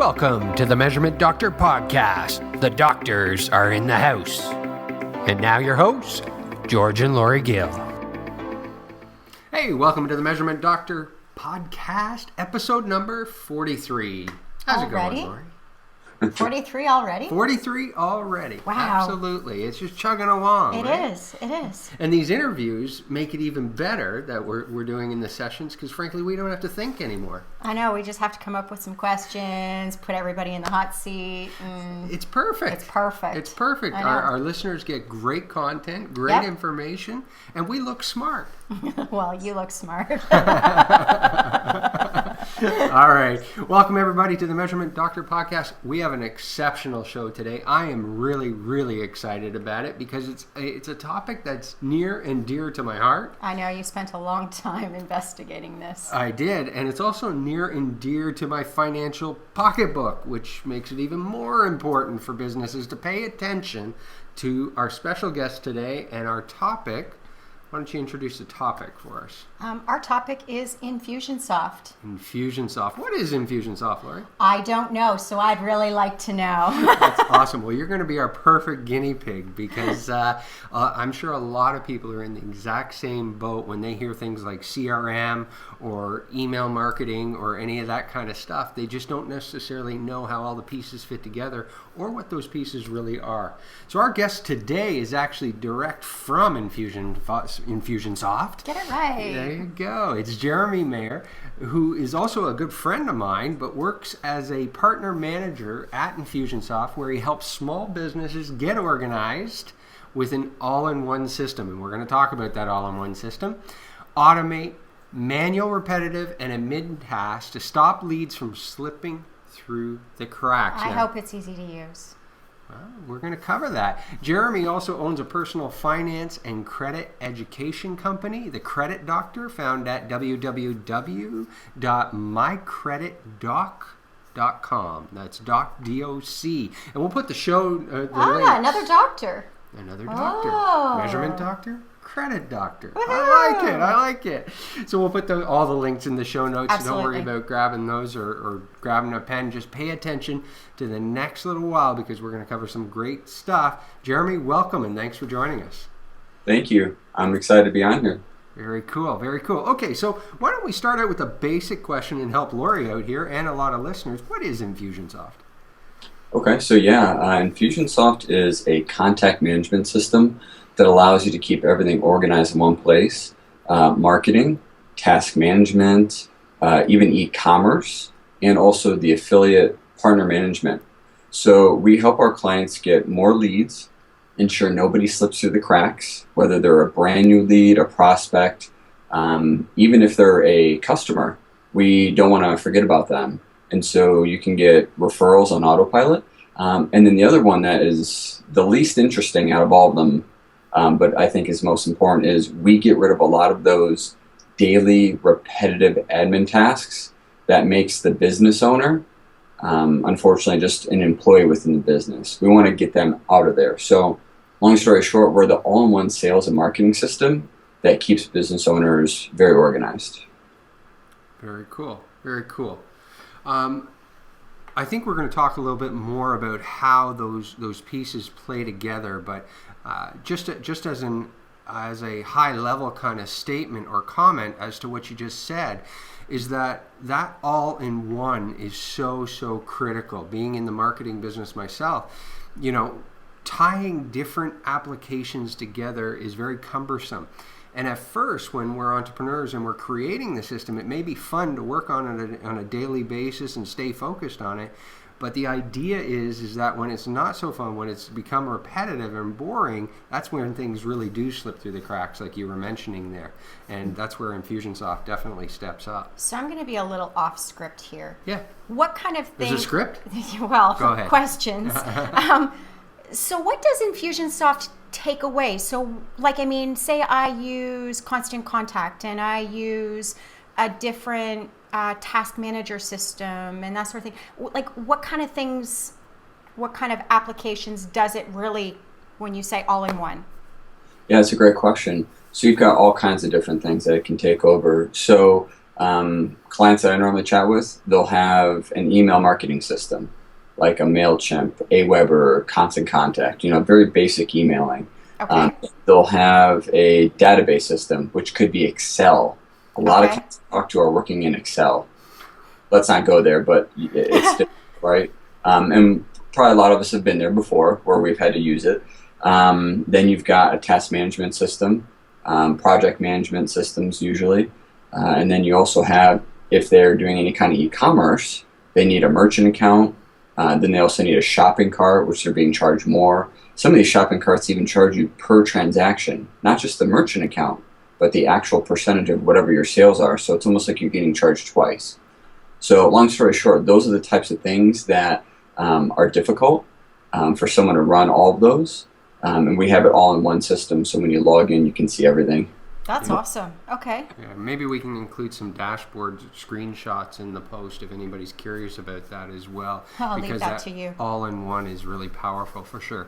Welcome to the Measurement Doctor Podcast. The doctors are in the house. And now your hosts, George and Lori Gill. Hey, welcome to the Measurement Doctor Podcast, episode number 43. How's it going, Lori? 43 already? 43 already. Wow. Absolutely. It's just chugging along. It is. And these interviews make it even better that we're doing in the sessions because, frankly, we don't have to think anymore. I know. We just have to come up with some questions, put everybody in the hot seat. It's perfect. It's perfect. Our listeners get great content, great information, and we look smart. Well, you look smart. All right. Welcome, everybody, to the Measurement Doctor Podcast. We have an exceptional show today. I am really, really excited about it because it's a topic that's near and dear to my heart. I know. You spent a long time investigating this. I did. And it's also near and dear to my financial pocketbook, which makes it even more important for businesses to pay attention to our special guest today and our topic. Why don't you introduce the topic for us? Our topic is Infusionsoft. Infusionsoft. What is Infusionsoft, Lori? I don't know, so I'd really like to know. That's awesome. Well, you're going to be our perfect guinea pig because I'm sure a lot of people are in the exact same boat when they hear things like CRM or email marketing or any of that kind of stuff. They just don't necessarily know how all the pieces fit together or what those pieces really are. So our guest today is actually direct from Infusionsoft. Get it right. There you go. It's Jeremy Maher, who is also a good friend of mine, but works as a partner manager at Infusionsoft, where he helps small businesses get organized with an all-in-one system. And we're going to talk about that all-in-one system. Automate manual, repetitive, and admin tasks to stop leads from slipping through the cracks. I hope it's easy to use. Well, we're going to cover that. Jeremy also owns a personal finance and credit education company, The Credit Doctor, found at www.mycreditdoc.com. That's doc, D-O-C. And we'll put the show links. Another doctor. Another doctor. Oh. Measurement doctor. Credit doctor. I like it. So we'll put all the links in the show notes. Absolutely. So don't worry about grabbing those or grabbing a pen. Just pay attention to the next little while because we're going to cover some great stuff. Jeremy, welcome and thanks for joining us. Thank you. I'm excited to be on here. Very cool. Okay, so why don't we start out with a basic question and help Lori out here and a lot of listeners. What is Infusionsoft? Okay, so Infusionsoft is a contact management system that allows you to keep everything organized in one place. Marketing, task management, even e-commerce, and also the affiliate partner management. So we help our clients get more leads, ensure nobody slips through the cracks, whether they're a brand new lead, a prospect, even if they're a customer, we don't want to forget about them. And so you can get referrals on autopilot. And then the other one that is the least interesting out of all of them, but I think is most important, is we get rid of a lot of those daily repetitive admin tasks that makes the business owner, unfortunately, just an employee within the business. We want to get them out of there. So long story short, we're the all-in-one sales and marketing system that keeps business owners very organized. Very cool. I think we're going to talk a little bit more about how those pieces play together, but just as a high level kind of statement or comment as to what you just said is that all-in-one is so critical. Being in the marketing business myself, tying different applications together is very cumbersome. And at first, when we're entrepreneurs and we're creating the system, it may be fun to work on it on a daily basis and stay focused on it. But the idea is that when it's not so fun, when it's become repetitive and boring, that's when things really do slip through the cracks, like you were mentioning there. And that's where Infusionsoft definitely steps up. So I'm going to be a little off script here. Yeah. What kind of thing? There's a script? Well, go ahead. Questions. So what does Infusionsoft take away? So, say I use Constant Contact and I use a different task manager system and that sort of thing. What kind of applications does it really, when you say all in one? Yeah, it's a great question. So you've got all kinds of different things that it can take over. So Clients that I normally chat with, they'll have an email marketing system like a MailChimp, Aweber, Constant Contact, very basic emailing. Okay. They'll have a database system, which could be Excel. A lot of Okay. clients I talk to are working in Excel. Let's not go there, but it's different, right? And probably a lot of us have been there before where we've had to use it. Then you've got a task management system, project management systems usually. And then you also have, if they're doing any kind of e-commerce, they need a merchant account. Then they also need a shopping cart, which they're being charged more. Some of these shopping carts even charge you per transaction, not just the merchant account, but the actual percentage of whatever your sales are. So it's almost like you're getting charged twice. So long story short, those are the types of things that are difficult for someone to run all of those. And we have it all in one system. So when you log in, you can see everything. That's awesome. Okay. Yeah, maybe we can include some dashboard screenshots in the post if anybody's curious about that as well. I'll leave because that to you. All-in-one is really powerful for sure.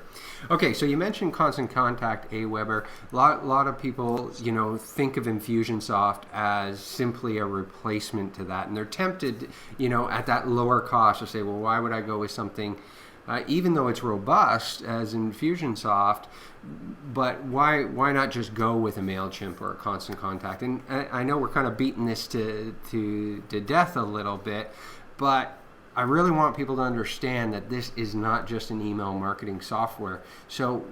Okay, so you mentioned Constant Contact, Aweber. A lot of people, think of Infusionsoft as simply a replacement to that, and they're tempted, at that lower cost to say, well, why would I go with something, even though it's robust as Infusionsoft? But why not just go with a MailChimp or a Constant Contact? And I know we're kind of beating this to death a little bit, but I really want people to understand that this is not just an email marketing software. So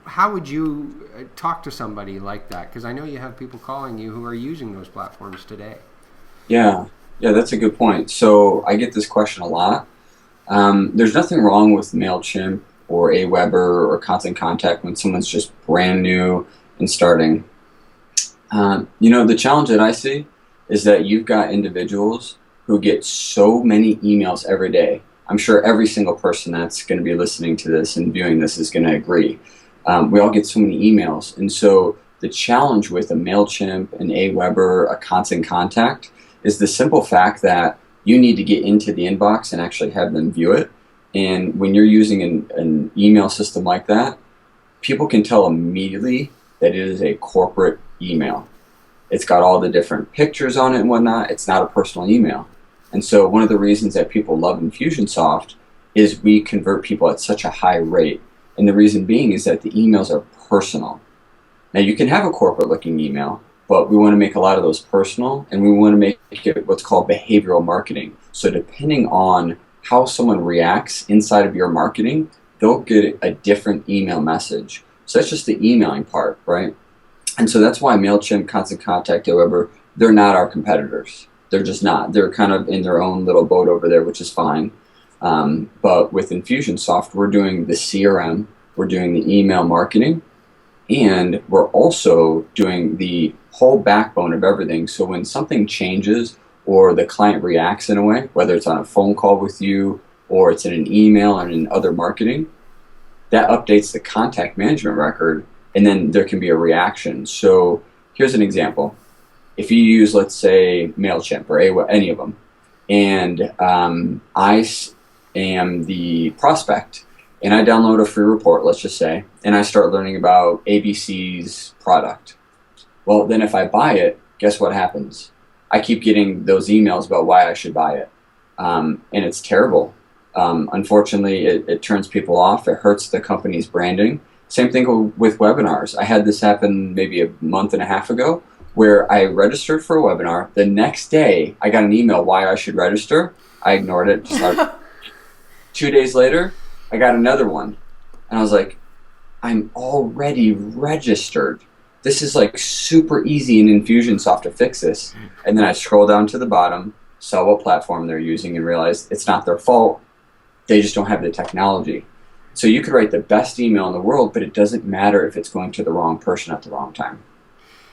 how would you talk to somebody like that? Because I know you have people calling you who are using those platforms today. Yeah, that's a good point. So I get this question a lot. There's nothing wrong with MailChimp or Aweber or Constant Contact when someone's just brand new and starting. The challenge that I see is that you've got individuals who get so many emails every day. I'm sure every single person that's going to be listening to this and viewing this is going to agree. We all get so many emails. And so the challenge with a MailChimp, an Aweber, a Constant Contact is the simple fact that you need to get into the inbox and actually have them view it. And when you're using an email system like that, people can tell immediately that it is a corporate email. It's got all the different pictures on it and whatnot. It's not a personal email. And so one of the reasons that people love Infusionsoft is we convert people at such a high rate. And the reason being is that the emails are personal. Now you can have a corporate looking email, but we want to make a lot of those personal, and we want to make it what's called behavioral marketing. So depending on how someone reacts inside of your marketing, they'll get a different email message. So that's just the emailing part, right? And so that's why MailChimp, Constant Contact, however, they're not our competitors. They're just not. They're kind of in their own little boat over there, which is fine. But with Infusionsoft, we're doing the CRM, we're doing the email marketing, and we're also doing the whole backbone of everything. So when something changes or the client reacts in a way, whether it's on a phone call with you or it's in an email and in other marketing, that updates the contact management record, and then there can be a reaction. So here's an example. If you use, let's say, MailChimp or any of them, and I am the prospect, and I download a free report, let's just say, and I start learning about ABC's product. Well, then if I buy it, guess what happens? I keep getting those emails about why I should buy it. And it's terrible. Unfortunately, it turns people off. It hurts the company's branding. Same thing with webinars. I had this happen maybe a month and a half ago where I registered for a webinar. The next day, I got an email why I should register. I ignored it. 2 days later, I got another one. And I was like, I'm already registered. This is like super easy in Infusionsoft to fix this. And then I scroll down to the bottom, saw what platform they're using, and realized it's not their fault. They just don't have the technology. So you could write the best email in the world, but it doesn't matter if it's going to the wrong person at the wrong time.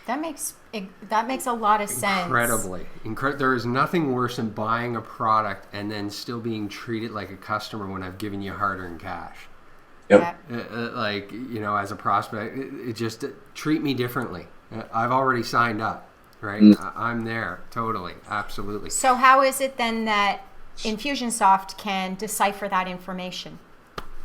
That makes a lot of sense. Incredibly. There is nothing worse than buying a product and then still being treated like a customer when I've given you hard-earned cash. Yep. As a prospect, it just treat me differently. I've already signed up, right? I'm there, totally, absolutely. So how is it then that Infusionsoft can decipher that information?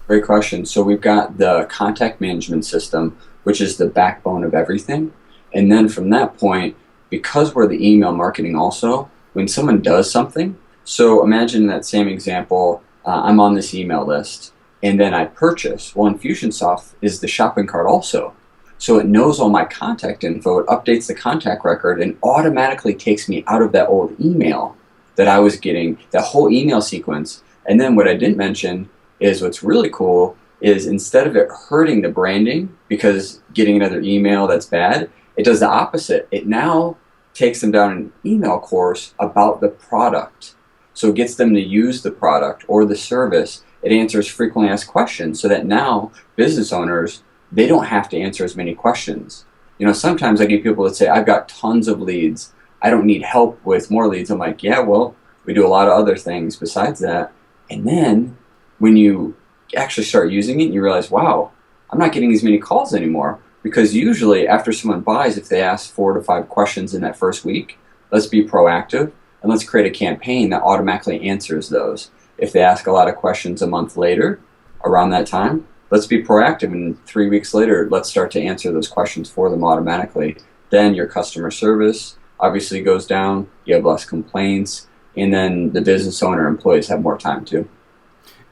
Great question. So we've got the contact management system, which is the backbone of everything. And then from that point, because we're the email marketing also, when someone does something, so imagine that same example, I'm on this email list, and then I purchase. Well, Infusionsoft is the shopping cart also. So it knows all my contact info, it updates the contact record, and automatically takes me out of that old email that I was getting, that whole email sequence. And then what I didn't mention is what's really cool is instead of it hurting the branding, because getting another email that's bad, it does the opposite. It now takes them down an email course about the product. So it gets them to use the product or the service. It answers frequently asked questions so that now business owners, they don't have to answer as many questions. You know, sometimes I get people that say, I've got tons of leads. I don't need help with more leads. I'm like, yeah, well, we do a lot of other things besides that. And then when you actually start using it, you realize, wow, I'm not getting as many calls anymore. Because usually after someone buys, if they ask 4 to 5 questions in that first week, let's be proactive and let's create a campaign that automatically answers those. If they ask a lot of questions a month later, around that time, let's be proactive, and 3 weeks later, let's start to answer those questions for them automatically. Then your customer service obviously goes down, you have less complaints, and then the business owner employees have more time too.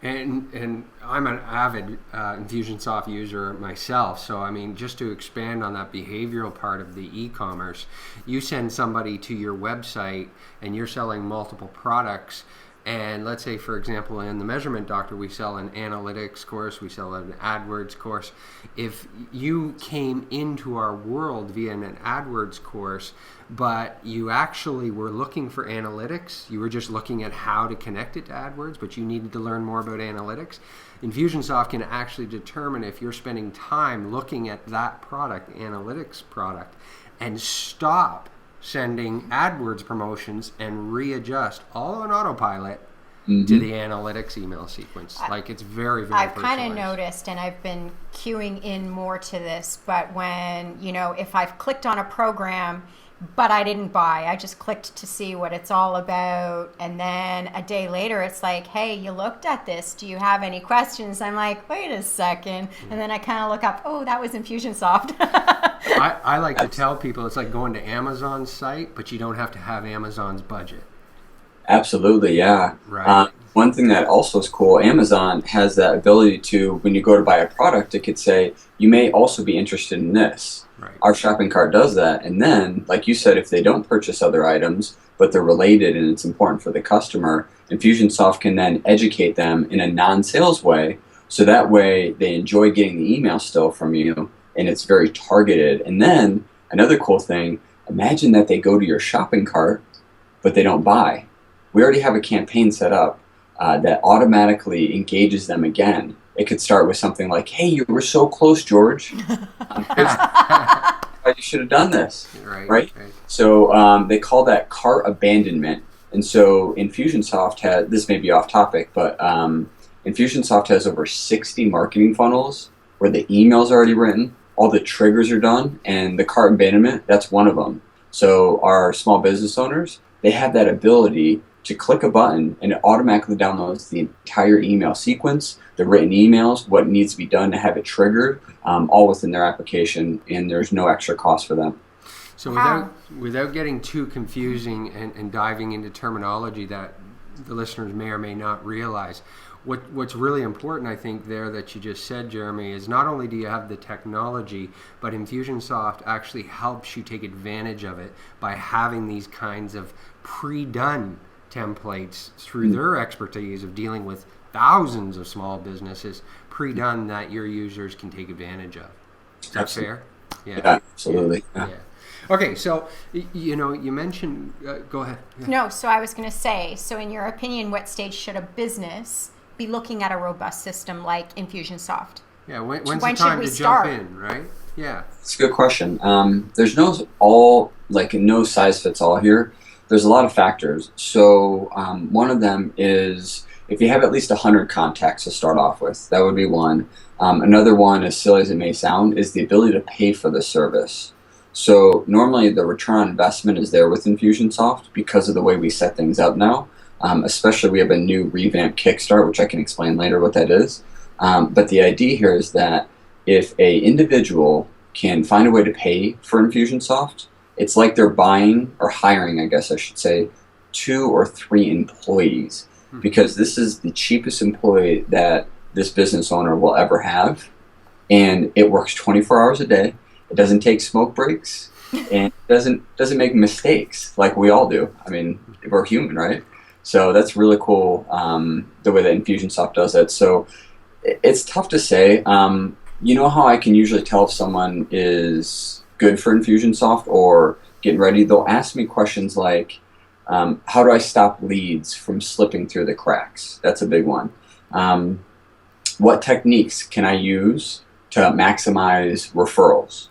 And I'm an avid Infusionsoft user myself, so I mean, just to expand on that behavioral part of the e-commerce, you send somebody to your website and you're selling multiple products. And let's say, for example, in the Measurement Doctor, we sell an analytics course, we sell an AdWords course. If you came into our world via an AdWords course, but you actually were looking for analytics, you were just looking at how to connect it to AdWords, but you needed to learn more about analytics, Infusionsoft can actually determine if you're spending time looking at that product, analytics product, and stop sending AdWords promotions and readjust all on autopilot to the analytics email sequence. Like, it's very, very I've kind personalized. of noticed, and I've been queuing in more to this, but when, you know, if I've clicked on a program but I didn't buy, I just clicked to see what it's all about, and then a day later it's like, hey, you looked at this, do you have any questions? I'm like, wait a second, and then I kind of look up, oh, that was Infusionsoft. I like to tell people it's like going to Amazon's site, but you don't have to have Amazon's budget. Absolutely, yeah. Right. One thing that also is cool, Amazon has that ability to, when you go to buy a product, it could say, you may also be interested in this. Right. Our shopping cart does that. And then, like you said, if they don't purchase other items, but they're related and it's important for the customer, Infusionsoft can then educate them in a non-sales way. So that way they enjoy getting the email still from you, and it's very targeted. And then another cool thing, imagine that they go to your shopping cart, but they don't buy. We already have a campaign set up that automatically engages them again. It could start with something like, hey, you were so close, George. You should have done this. Right? So they call that cart abandonment. And so Infusionsoft has, this may be off topic, but Infusionsoft has over 60 marketing funnels where the email's already written, all the triggers are done, and the cart abandonment, that's one of them. So our small business owners, they have that ability to click a button and it automatically downloads the entire email sequence, the written emails, what needs to be done to have it triggered, all within their application, and there's no extra cost for them. So without getting too confusing and diving into terminology that the listeners may or may not realize, what's really important, I think, there that you just said, Jeremy, is not only do you have the technology, but Infusionsoft actually helps you take advantage of it by having these kinds of pre-done templates through their expertise of dealing with thousands of small businesses, pre-done, that your users can take advantage of. Is that fair? Yeah, absolutely. Yeah. Okay, so you mentioned. Go ahead. Yeah. No, so I was going to say, so in your opinion, what stage should a business be looking at a robust system like Infusionsoft? Yeah, when's the time to jump in, right? Yeah, it's a good question. There's no size fits all here. There's a lot of factors. So one of them is if you have at least 100 contacts to start off with, that would be one. Another one, as silly as it may sound, is the ability to pay for the service. So normally the return on investment is there with Infusionsoft because of the way we set things up now. Especially we have a new revamped Kickstarter, which I can explain later what that is. But the idea here is that if a individual can find a way to pay for Infusionsoft, it's like they're buying or hiring, I guess I should say, 2 or 3 employees, because this is the cheapest employee that this business owner will ever have. And it works 24 hours a day. It doesn't take smoke breaks, and doesn't make mistakes like we all do. I mean, we're human, right? So that's really cool, the way that Infusionsoft does it. So it's tough to say. You know how I can usually tell if someone is good for Infusionsoft or getting ready? They'll ask me questions like, how do I stop leads from slipping through the cracks? That's a big one. What techniques can I use to maximize referrals?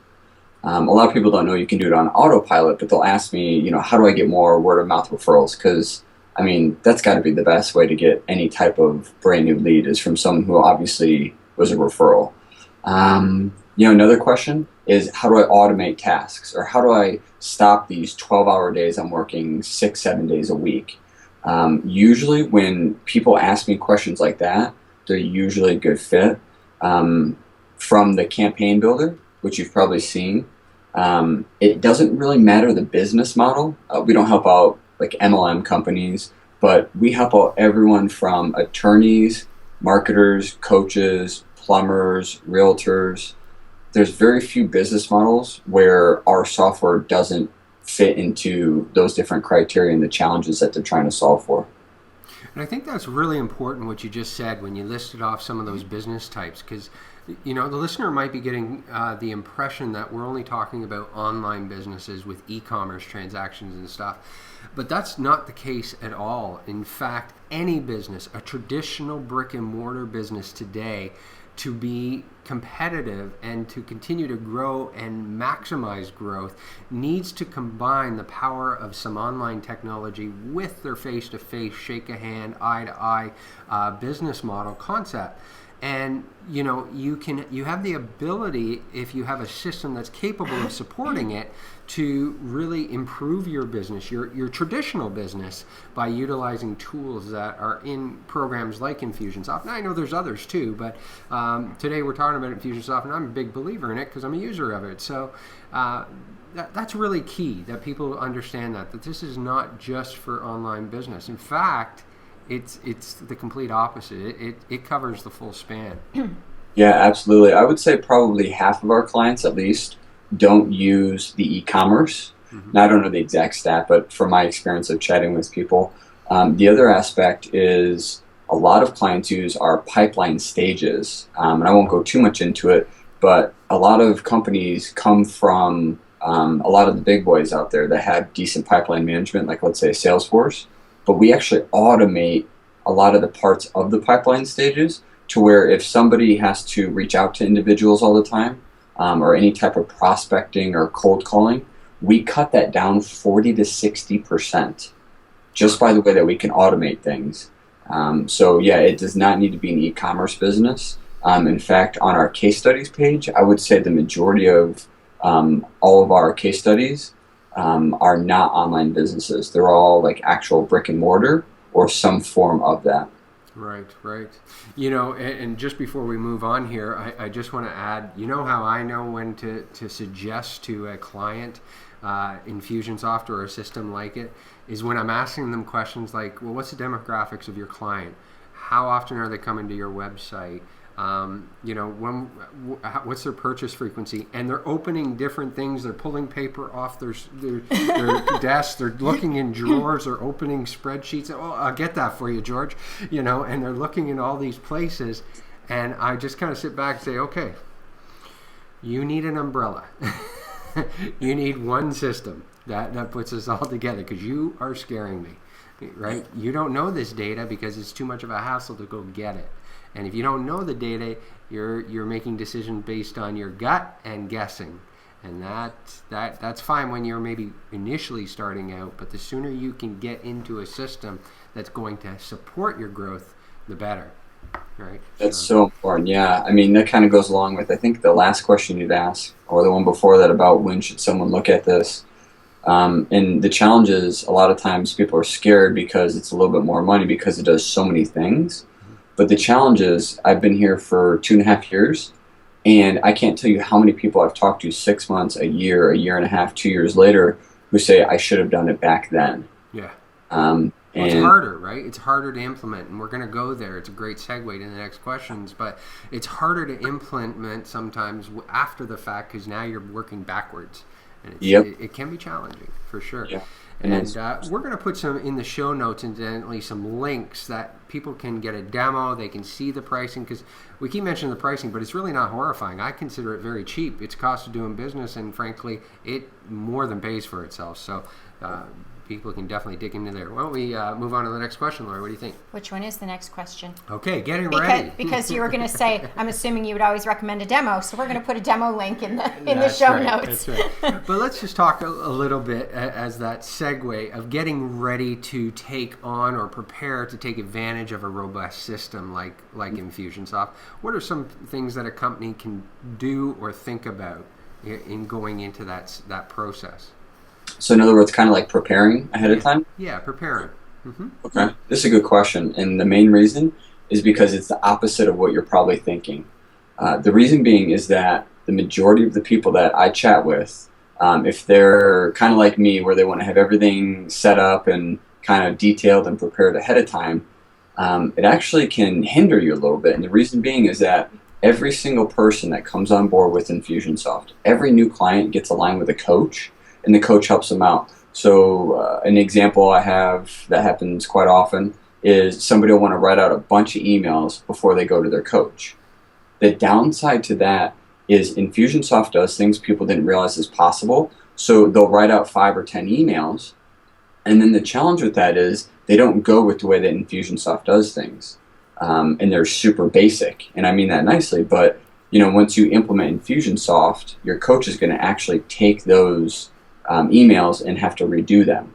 A lot of people don't know you can do it on autopilot, but they'll ask me, you know, how do I get more word of mouth referrals? Because, I mean, that's got to be the best way to get any type of brand new lead, is from someone who obviously was a referral. You know, another question is, how do I automate tasks? Or how do I stop these 12-hour days I'm working 6-7 days a week? Usually when people ask me questions like that, they're usually a good fit. From the campaign builder, which you've probably seen, it doesn't really matter the business model. We don't help out like MLM companies, but we help out everyone from attorneys, marketers, coaches, plumbers, realtors. There's very few business models where our software doesn't fit into those different criteria and the challenges that they're trying to solve for. And I think that's really important what you just said when you listed off some of those business types, because you know, the listener might be getting the impression that we're only talking about online businesses with e-commerce transactions and stuff. But that's not the case at all. In fact, any business, a traditional brick and mortar business today, to be competitive and to continue to grow and maximize growth, needs to combine the power of some online technology with their face-to-face, shake a hand, eye-to-eye business model concept. And you know, you have the ability, if you have a system that's capable of supporting it, to really improve your business, your traditional business, by utilizing tools that are in programs like Infusionsoft. And I know there's others too, but today we're talking about Infusionsoft, and I'm a big believer in it because I'm a user of it. So that's really key, that people understand that this is not just for online business. In fact, it's the complete opposite. It covers the full span. Yeah, absolutely. I would say probably half of our clients at least don't use the e-commerce. Now, I don't know the exact stat, but from my experience of chatting with people, the other aspect is a lot of clients use our pipeline stages. And I won't go too much into it, but a lot of companies come from a lot of the big boys out there that have decent pipeline management, like let's say Salesforce. But we actually automate a lot of the parts of the pipeline stages, to where if somebody has to reach out to individuals all the time, or any type of prospecting or cold calling, we cut that down 40 to 60% just by the way that we can automate things. So yeah, it does not need to be an e-commerce business. In fact, on our case studies page, I would say the majority of all of our case studies are not online businesses. They're all like actual brick and mortar or some form of that. Right. You know, and just before we move on here, I just want to add, you know how I know when to suggest to a client Infusionsoft or a system like it, is when I'm asking them questions like, well, what's the demographics of your client? How often are they coming to your website? You know, what's their purchase frequency? And they're opening different things. They're pulling paper off their desks. They're looking in drawers. They're opening spreadsheets. Oh, I'll get that for you, George. You know, and they're looking in all these places. And I just kind of sit back and say, okay, you need an umbrella. You need one system that puts us all together, because you are scaring me, right? You don't know this data because it's too much of a hassle to go get it. And if you don't know the data, you're making decisions based on your gut and guessing. And that's fine when you're maybe initially starting out, but the sooner you can get into a system that's going to support your growth, the better. Right? That's so important. Yeah. I mean, that kind of goes along with, I think, the last question you'd asked, or the one before that, about when should someone look at this. And the challenge is, a lot of times people are scared because it's a little bit more money because it does so many things. But the challenge is, I've been here for 2.5 years, And I can't tell you how many people I've talked to 6 months, a year and a half, 2 years later, who say I should have done it back then. Yeah. And it's harder, right? It's harder to implement, and we're going to go there. It's a great segue to the next questions, but it's harder to implement sometimes after the fact because now you're working backwards, and it can be challenging for sure. Yeah. And we're going to put some in the show notes, incidentally, some links that people can get a demo. They can see the pricing, because we keep mentioning the pricing, but it's really not horrifying. I consider it very cheap. It's cost of doing business, and frankly, it more than pays for itself. So people can definitely dig into there. Why don't we move on to the next question, Laura? What do you think? Which one is the next question? Okay, ready. Because you were going to say, I'm assuming you would always recommend a demo, so we're going to put a demo link in the show notes. That's right. But let's just talk a little bit as that segue of getting ready to take on or prepare to take advantage of a robust system like Infusionsoft. What are some things that a company can do or think about in going into that process? So in other words, kind of like preparing ahead of time? Yeah, preparing. Mm-hmm. Okay. This is a good question. And the main reason is because it's the opposite of what you're probably thinking. The reason being is that the majority of the people that I chat with, if they're kind of like me, where they want to have everything set up and kind of detailed and prepared ahead of time, it actually can hinder you a little bit. And the reason being is that every single person that comes on board with Infusionsoft, every new client gets aligned with a coach, and the coach helps them out. So an example I have that happens quite often is somebody will want to write out a bunch of emails before they go to their coach. The downside to that is Infusionsoft does things people didn't realize is possible. So they'll write out 5 or 10 emails, and then the challenge with that is they don't go with the way that Infusionsoft does things. And they're super basic, and I mean that nicely, but once you implement Infusionsoft, your coach is going to actually take those emails and have to redo them,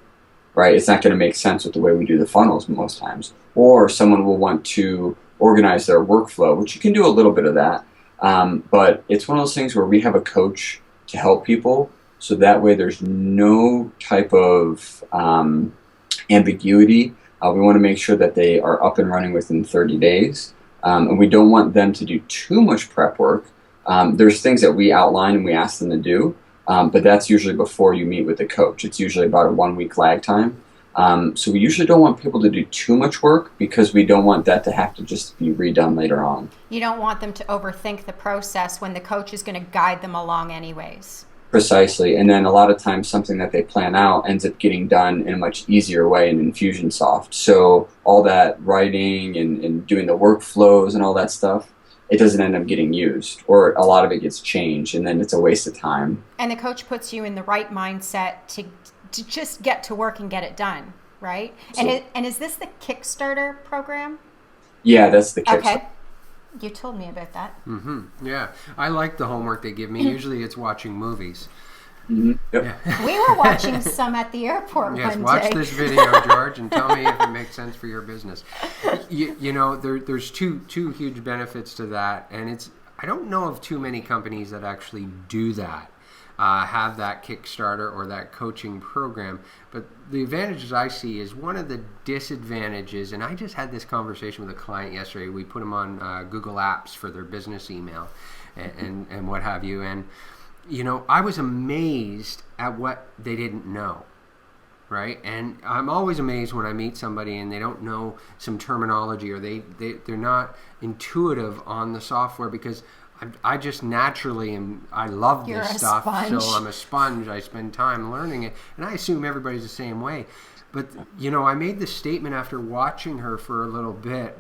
right? It's not going to make sense with the way we do the funnels most times. Or someone will want to organize their workflow, which you can do a little bit of that. But it's one of those things where we have a coach to help people, so that way there's no type of ambiguity. We want to make sure that they are up and running within 30 days. And we don't want them to do too much prep work. There's things that we outline and we ask them to do. But that's usually before you meet with the coach. It's usually about a 1 week lag time. So we usually don't want people to do too much work because we don't want that to have to just be redone later on. You don't want them to overthink the process when the coach is going to guide them along anyways. Precisely. And then a lot of times something that they plan out ends up getting done in a much easier way in Infusionsoft. So all that writing and doing the workflows and all that stuff, it doesn't end up getting used, or a lot of it gets changed, and then it's a waste of time. And the coach puts you in the right mindset to just get to work and get it done, right? So, and is this the Kickstarter program? Yeah, that's the Kickstarter. Okay. You told me about that. Mm-hmm. Yeah. I like the homework they give me. Usually it's watching movies. Mm-hmm. Yep. Yeah. We were watching some at the airport yes, one day. watch this video, George, and tell me if it makes sense for your business. There's two huge benefits to that, and I don't know of too many companies that actually do that, have that Kickstarter or that coaching program. But the advantages I see is one of the disadvantages, and I just had this conversation with a client yesterday. We put them on Google Apps for their business email and what have you, and I was amazed at what they didn't know, right? And I'm always amazed when I meet somebody and they don't know some terminology, or they're not intuitive on the software, because I just naturally am. I love You're this a stuff, sponge. so I'm a sponge. I spend time learning it, and I assume everybody's the same way. But, I made this statement after watching her for a little bit,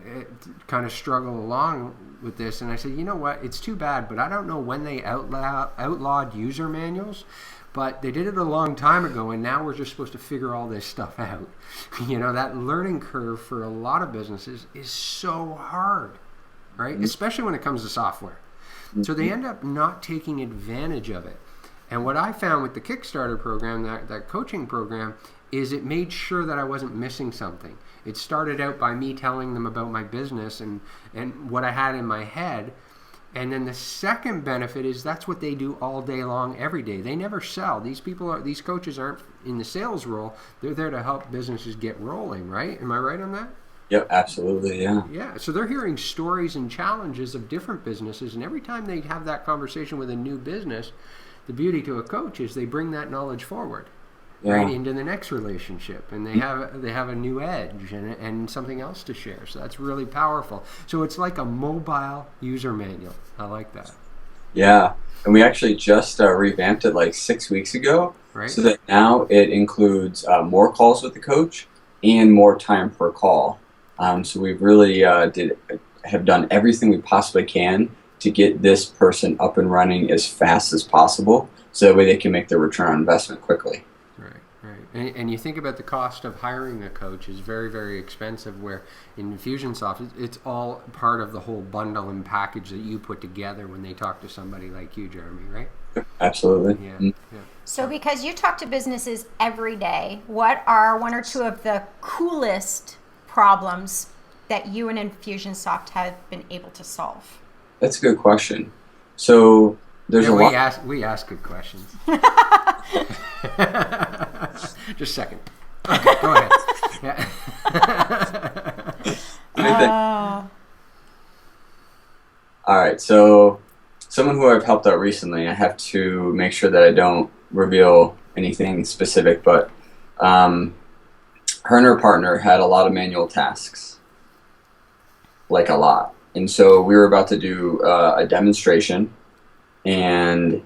kind of struggle along with this, and I said, you know what, it's too bad, but I don't know when they outlawed user manuals, but they did it a long time ago, and now we're just supposed to figure all this stuff out. That learning curve for a lot of businesses is so hard, right? Mm-hmm. Especially when it comes to software. Mm-hmm. So they end up not taking advantage of it. And what I found with the Kickstarter program, that coaching program, is it made sure that I wasn't missing something. It started out by me telling them about my business and what I had in my head. And then the second benefit is that's what they do all day long, every day. They never sell. These coaches aren't in the sales role. They're there to help businesses get rolling, right? Am I right on that? Yep, absolutely, yeah. Yeah, so they're hearing stories and challenges of different businesses, and every time they have that conversation with a new business, the beauty to a coach is they bring that knowledge forward, right, Yeah. into the next relationship, and they have a new edge and something else to share. So that's really powerful. So it's like a mobile user manual. I like that. Yeah, and we actually just revamped it like 6 weeks ago, Right? so that now it includes more calls with the coach and more time per call. So we've really have done everything we possibly can to get this person up and running as fast as possible, so that way they can make their return on investment quickly. Right, right. And you think about the cost of hiring a coach is very, very expensive, where in Infusionsoft, it's all part of the whole bundle and package that you put together when they talk to somebody like you, Jeremy, right? Absolutely. Yeah, yeah. So because you talk to businesses every day, what are one or two of the coolest problems that you and Infusionsoft have been able to solve? That's a good question. So there's Yeah, a lot. we ask good questions. Just a second. Okay, go ahead. Yeah. Oh, All right, so someone who I've helped out recently, I have to make sure that I don't reveal anything specific, but her and her partner had a lot of manual tasks, like a lot. And so we were about to do a demonstration, and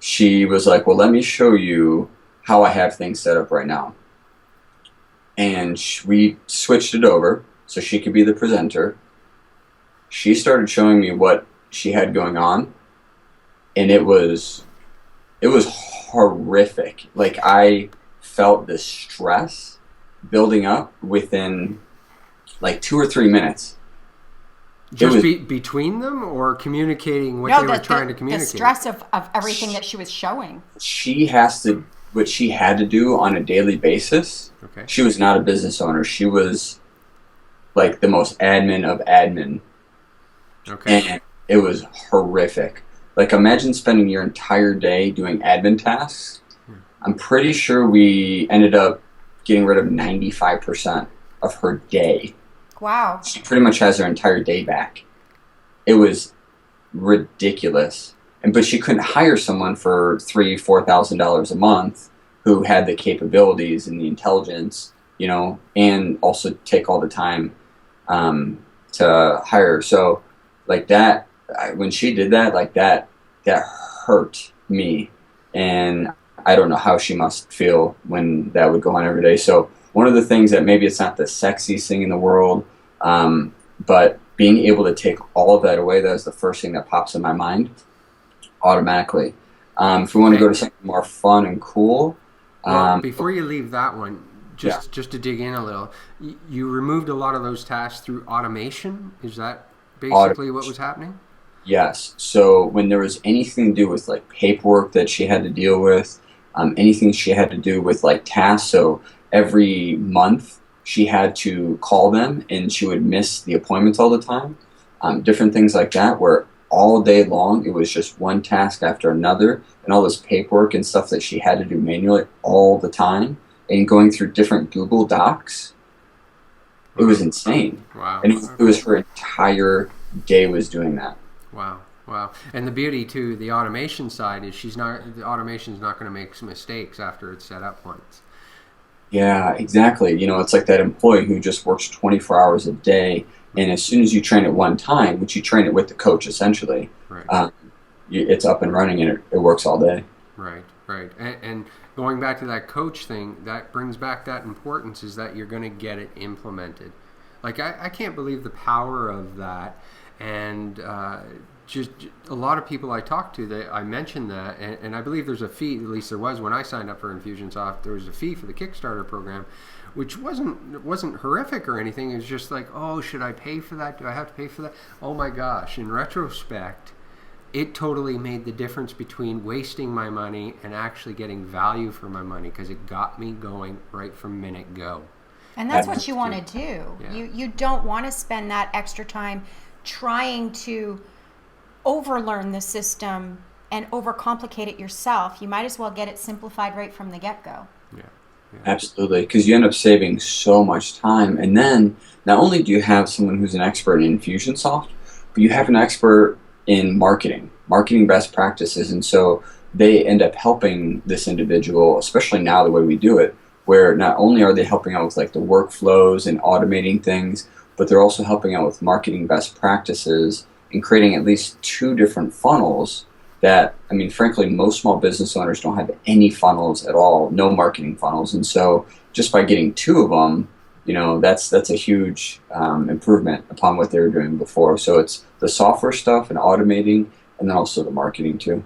she was like, well, let me show you how I have things set up right now. And we switched it over so she could be the presenter. She started showing me what she had going on, and it was horrific. Like, I felt the stress building up within like 2 or 3 minutes. no, Between them, or communicating what they were trying to communicate? the stress of everything that she was showing. What she had to do on a daily basis. Okay. She was not a business owner. She was like the most admin of admin. Okay. And it was horrific. Like, imagine spending your entire day doing admin tasks. I'm pretty sure we ended up getting rid of 95% of her day. Wow. She pretty much has her entire day back. It was ridiculous. But she couldn't hire someone for $3,000-$4,000 a month who had the capabilities and the intelligence, and also take all the time to hire. So, like that, when she did that, like that hurt me, and I don't know how she must feel when that would go on every day. So one of the things that maybe it's not the sexiest thing in the world, but being able to take all of that away, that is the first thing that pops in my mind automatically. If we want to go to something more fun and cool. Well, before you leave that one, just to dig in a little, you removed a lot of those tasks through automation. Is that basically what was happening? Yes. So when there was anything to do with like paperwork that she had to deal with, anything she had to do with like tasks. So every month she had to call them, and she would miss the appointments all the time. Different things like that, where all day long it was just one task after another, and all this paperwork and stuff that she had to do manually all the time, and going through different Google Docs. It was insane. Wow. And it was her entire day was doing that. Wow. Wow. And the beauty too, the automation side is the automation's not going to make some mistakes after it's set up once. Yeah, exactly. It's like that employee who just works 24 hours a day, and as soon as you train it one time, which you train it with the coach essentially, right. It's up and running, and it works all day. Right, right. And going back to that coach thing, that brings back that importance is that you're going to get it implemented. Like, I can't believe the power of that. And just a lot of people I talk to, I mentioned that, and I believe there's a fee, at least there was when I signed up for Infusionsoft, there was a fee for the Kickstarter program, which wasn't horrific or anything. It was just like, oh, should I pay for that? Do I have to pay for that? Oh my gosh, in retrospect, it totally made the difference between wasting my money and actually getting value for my money, because it got me going right from minute go. And that's what you want to do. Yeah. You don't want to spend that extra time trying to overlearn the system and overcomplicate it yourself. You might as well get it simplified right from the get-go. Yeah. Absolutely, because you end up saving so much time. And then not only do you have someone who's an expert in Infusionsoft, but you have an expert in marketing best practices. And so they end up helping this individual, especially now the way we do it, where not only are they helping out with like the workflows and automating things, but they're also helping out with marketing best practices and creating at least two different funnels that, I mean, frankly, most small business owners don't have any funnels at all, no marketing funnels. And so just by getting two of them, that's a huge improvement upon what they were doing before. So it's the software stuff and automating, and then also the marketing too.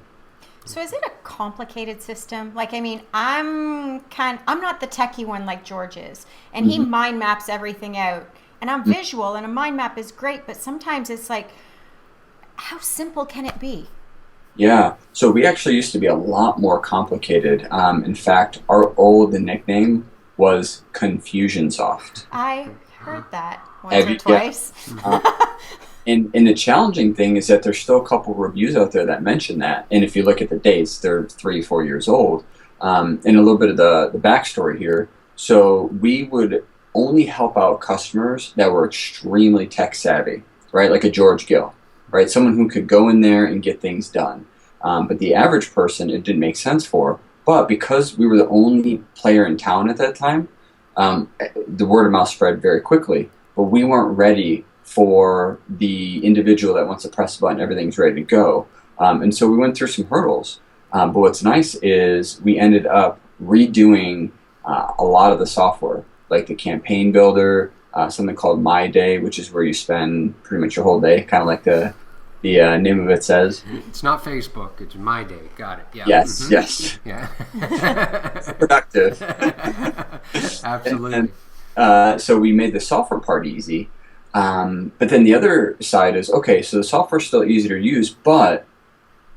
So is it a complicated system? Like, I mean, I'm not the techie one like George is, and he mind maps everything out, and I'm visual, and a mind map is great, but sometimes it's like, how simple can it be? Yeah, so we actually used to be a lot more complicated. In fact, our old nickname was Confusionsoft. I heard that once or twice. And the challenging thing is that there's still a couple reviews out there that mention that. And if you look at the dates, they're 3-4 years old. And a little bit of the backstory here. So we would only help out customers that were extremely tech savvy, right? Like a George Gill, right? Someone who could go in there and get things done. But the average person, it didn't make sense for. But because we were the only player in town at that time, the word of mouth spread very quickly. But we weren't ready for the individual that wants to press a button, everything's ready to go. And so we went through some hurdles. But what's nice is we ended up redoing a lot of the software, like the campaign builder, something called My Day, which is where you spend pretty much your whole day, kind of like the name of it says. It's not Facebook, it's My Day. Got it. Yeah. Yes, yes. Yeah. Productive. Absolutely. And, so we made the software part easy. But then the other side is, okay, so the software's still easy to use, but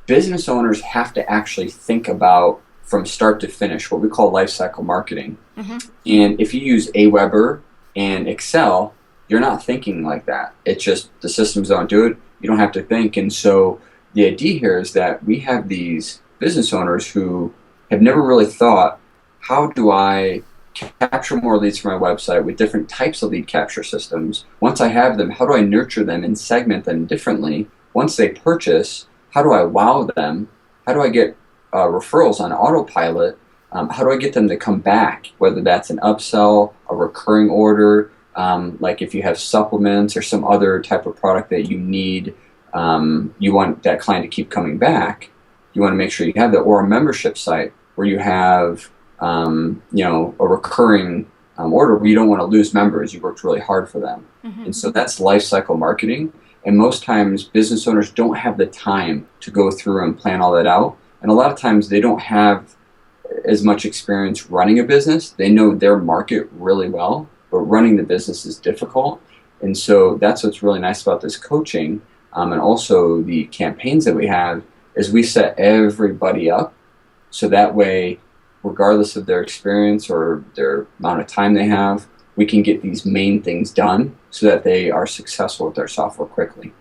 business owners have to actually think about from start to finish what we call lifecycle marketing. And if you use Aweber and Excel, you're not thinking like that. It's just the systems don't do it. You don't have to think. And so the idea here is that we have these business owners who have never really thought, how do I capture more leads for my website with different types of lead capture systems? Once I have them, how do I nurture them and segment them differently? Once they purchase, how do I wow them? How do I get referrals on autopilot? How do I get them to come back, whether that's an upsell, a recurring order, like if you have supplements or some other type of product that you need, you want that client to keep coming back. You want to make sure you have that, or a membership site where you have a recurring order where you don't want to lose members. You worked really hard for them. And so that's life cycle marketing. And most times business owners don't have the time to go through and plan all that out. And a lot of times they don't have as much experience running a business. They know their market really well, but running the business is difficult. And so that's what's really nice about this coaching, and also the campaigns that we have, is we set everybody up so that way, regardless of their experience or their amount of time they have, we can get these main things done so that they are successful with their software quickly.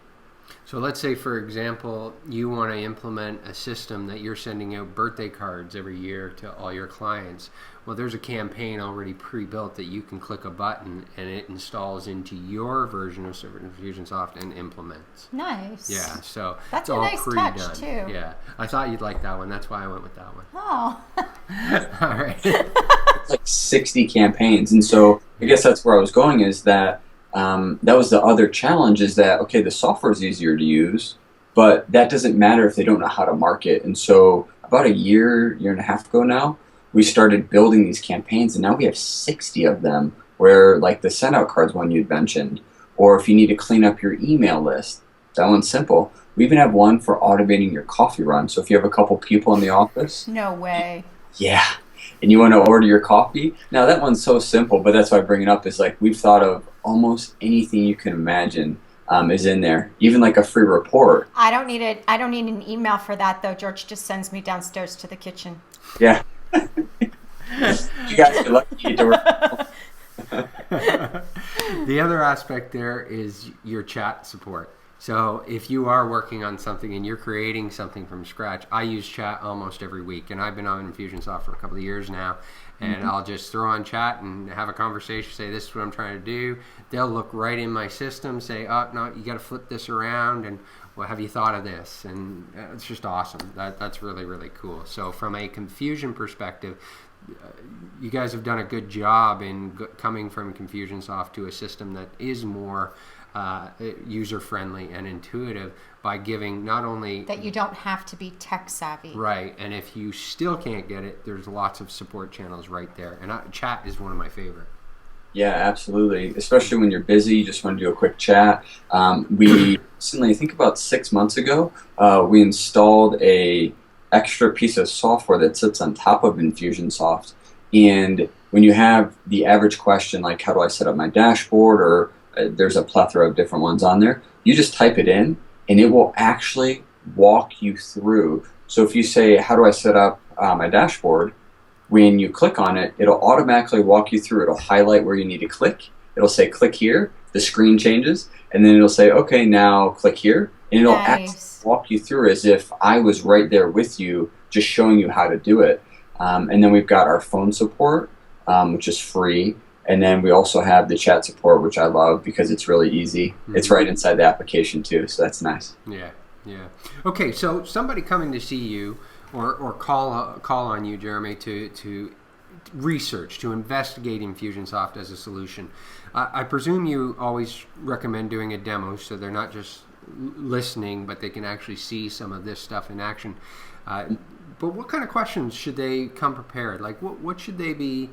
So let's say, for example, you want to implement a system that you're sending out birthday cards every year to all your clients. Well, there's a campaign already pre-built that you can click a button and it installs into your version of Infusionsoft and implements. Nice. Yeah, so that's it's all nice pre-done. Touch too. Yeah, I thought you'd like that one. That's why I went with that one. Oh. All right. It's like 60 campaigns. And so I guess that's where I was going, is that that was the other challenge, is that, okay, the software is easier to use, but that doesn't matter if they don't know how to market. And so about a year and a half ago now, we started building these campaigns, and now we have 60 of them, where like the send out cards one you'd mentioned, or if you need to clean up your email list, that one's simple. We even have one for automating your coffee run. So if you have a couple people in the office. No way. Yeah. And you want to order your coffee. Now that one's so simple, but that's why I bring it up, is like we've thought of almost anything you can imagine is in there, even like a free report. I don't need an email for that though. George just sends me downstairs to the kitchen. Yeah. You guys are lucky you get to work. The other aspect there is your chat support. So if you are working on something and you're creating something from scratch, I use chat almost every week, and I've been on Infusionsoft for a couple of years now, and I'll just throw on chat and have a conversation, say this is what I'm trying to do. They'll look right in my system, say, oh no, you got to flip this around, and well, have you thought of this? And it's just awesome. That's really, really cool. So from a confusion perspective, you guys have done a good job in coming from Infusionsoft to a system that is more user-friendly and intuitive by giving not only... That you don't have to be tech savvy. Right, and if you still can't get it, there's lots of support channels right there. And chat is one of my favorite. Yeah, absolutely. Especially when you're busy, you just want to do a quick chat. We recently, I think about 6 months ago, we installed a extra piece of software that sits on top of Infusionsoft. And when you have the average question, like how do I set up my dashboard, or there's a plethora of different ones on there, you just type it in and it will actually walk you through. So if you say, how do I set up my dashboard? When you click on it, it'll automatically walk you through. It'll highlight where you need to click. It'll say click here, the screen changes, and then it'll say, okay, now click here. And it'll actually walk you through as if I was right there with you, just showing you how to do it. And then we've got our phone support, which is free. And then we also have the chat support, which I love because it's really easy. Mm-hmm. It's right inside the application too, so that's nice. Yeah. Okay, so somebody coming to see you or call on you, Jeremy, to research, to investigate Infusionsoft as a solution. I presume you always recommend doing a demo so they're not just listening, but they can actually see some of this stuff in action. But what kind of questions should they come prepared? Like what should they be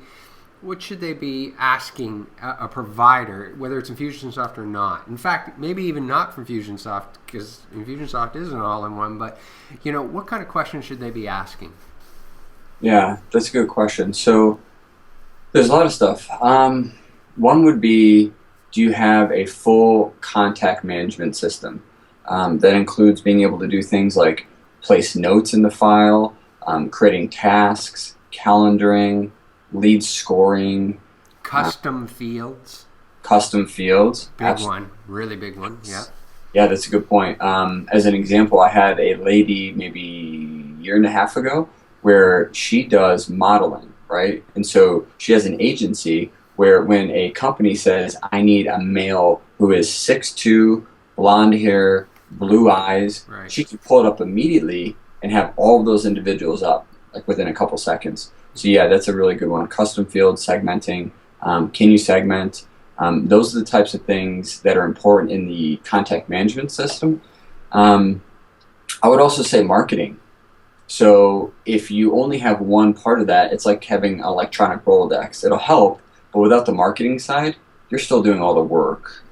asking a provider, whether it's Infusionsoft or not? In fact, maybe even not from Infusionsoft, because Infusionsoft is an all-in-one, but what kind of questions should they be asking? Yeah, that's a good question. So there's a lot of stuff. One would be, do you have a full contact management system? That includes being able to do things like place notes in the file, creating tasks, calendaring, lead scoring, custom fields. Big one, really big one. Yeah, that's a good point. As an example, I had a lady maybe a year and a half ago where she does modeling, right? And so she has an agency where when a company says, I need a male who is 6'2", blonde hair, blue eyes, right, she can pull it up immediately and have all of those individuals up like within a couple seconds. So yeah, that's a really good one. Custom field segmenting. Can you segment? Those are the types of things that are important in the contact management system. I would also say marketing. So if you only have one part of that, it's like having an electronic Rolodex. It'll help, but without the marketing side, you're still doing all the work.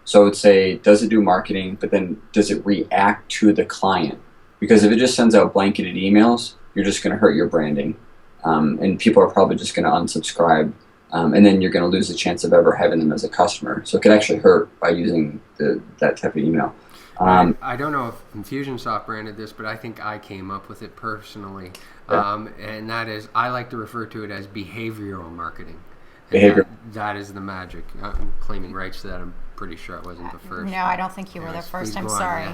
So I would say, does it do marketing, but then does it react to the client? Because if it just sends out blanketed emails, you're just going to hurt your branding. And people are probably just going to unsubscribe. And then you're going to lose the chance of ever having them as a customer. So it could actually hurt by using that type of email. I don't know if Infusionsoft branded this, but I think I came up with it personally. Yeah. And that is, I like to refer to it as behavioral marketing. That is the magic. I'm claiming rights to that. I'm pretty sure I wasn't the first. No, I don't think you were the first. I'm sorry.